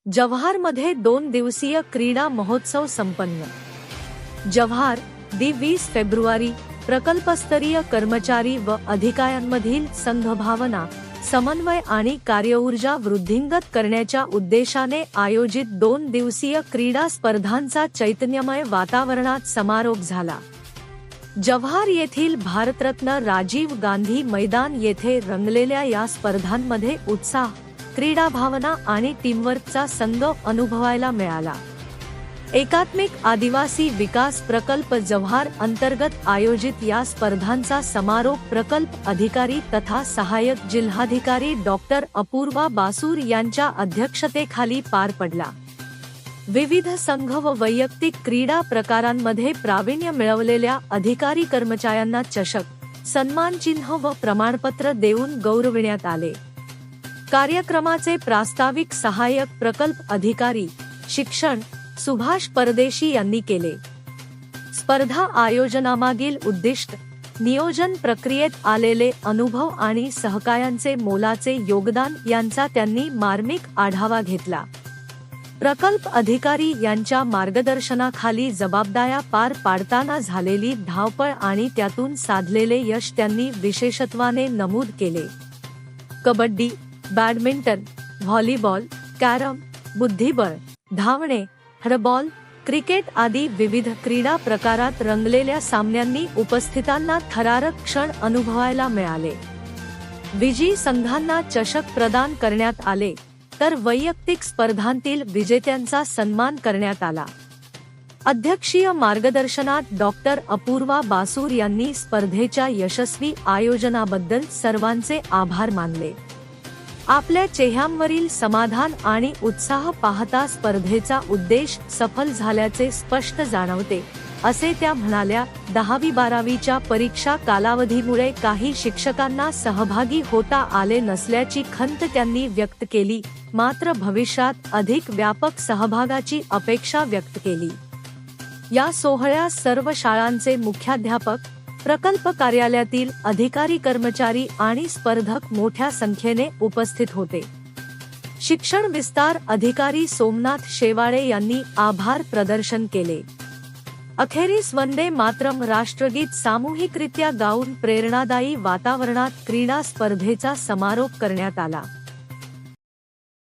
जव्हारमध्ये 2 दिवसीय क्रीडा महोत्सव संपन्न। जव्हार, 20 फेब्रुवारी। प्रकल्पस्तरीय कर्मचारी व अधिकाऱ्यांमधील संघभावना, समन्वय आणि कार्यऊर्जा वृद्धिंगत करण्याच्या उद्देशाने आयोजित 2 दिवसीय क्रीडा स्पर्धांचा चैतन्यमय वातावरणात समारोप झाला। जव्हार येथील भारतरत्न राजीव गांधी मैदान येथे रंगलेल्या या स्पर्धांमध्ये उत्साह, क्रीडा भावना आणि टीमवर्कचा संग अनुभवायला मिळाला। एकात्मिक आदिवासी विकास प्रकल्प जव्हार अंतर्गत आयोजित या स्पर्धांचा समारोप प्रकल्प अधिकारी तथा सहाय्यक जिल्हाधिकारी डॉक्टर अपूर्वा बासूर यांच्या अध्यक्षतेखाली पार पडला। विविध संघ व वैयक्तिक क्रीडा प्रकारांमध्ये प्रावीण्य मिळवलेल्या अधिकारी कर्मचाऱ्यांना चषक, सन्मानचिन्ह व प्रमाणपत्र देऊन गौरविण्यात आले। कार्यक्रमाचे प्रास्ताविक सहाय्यक प्रकल्प अधिकारी, शिक्षण, सुभाष परदेशी यांनी केले। स्पर्धा आयोजनामागील उद्दिष्ट, नियोजन प्रक्रियेत आलेले अनुभव आणि सहकार्यांचे मोलाचे योगदान यांचा त्यांनी मार्मिक आढावा घेतला। प्रकल्प अधिकारी यांच्या मार्गदर्शनाखाली जबाबदाऱ्या पार पाडताना झालेली धावपळ आणि त्यातून साधलेले यश त्यांनी विशेषत्वाने नमूद केले। कबड्डी, बॅडमिंटन, व्हॉलीबॉल, कॅरम, बुद्धिबळ, धावणे, फुटबॉल, क्रिकेट आदी विविध क्रीडा प्रकारात रंगलेल्या सामन्यांनी उपस्थितांना थरारक क्षण अनुभवायला मिळाले। विजयी संघांना चषक प्रदान करण्यात आले, तर वैयक्तिक स्पर्धांतील विजेत्यांचा सन्मान करण्यात आला। अध्यक्षीय मार्गदर्शनात डॉक्टर अपूर्वा बासूर यांनी स्पर्धेच्या यशस्वी आयोजनाबद्दल सर्वांचे आभार मानले। आपल्या चेहऱ्यांवरील समाधान आणि उत्साह पाहता स्पर्धेचा उद्देश सफल झाल्याचे स्पष्ट जाणवते, असे त्या म्हणाल्या। 10वी-12वीच्या परीक्षा कालावधीमुळे काही शिक्षकांना सहभागी होता आले नसल्याची खंत त्यांनी व्यक्त केली, मात्र भविष्यात अधिक व्यापक सहभागाची अपेक्षा व्यक्त केली। या सोहळ्यात सर्व शाळांचे मुख्याध्यापक, प्रकल्प कार्यालयातील अधिकारी कर्मचारी आणि स्पर्धक मोठ्या संख्येने उपस्थित होते। शिक्षण विस्तार अधिकारी सोमनाथ शेवाळे यांनी आभार प्रदर्शन केले। अखेरीस वंदे मातरम राष्ट्रगीत सामूहिकरित्या गाऊन प्रेरणादायी वातावरणात क्रीडा स्पर्धेचा समारोप करण्यात आला।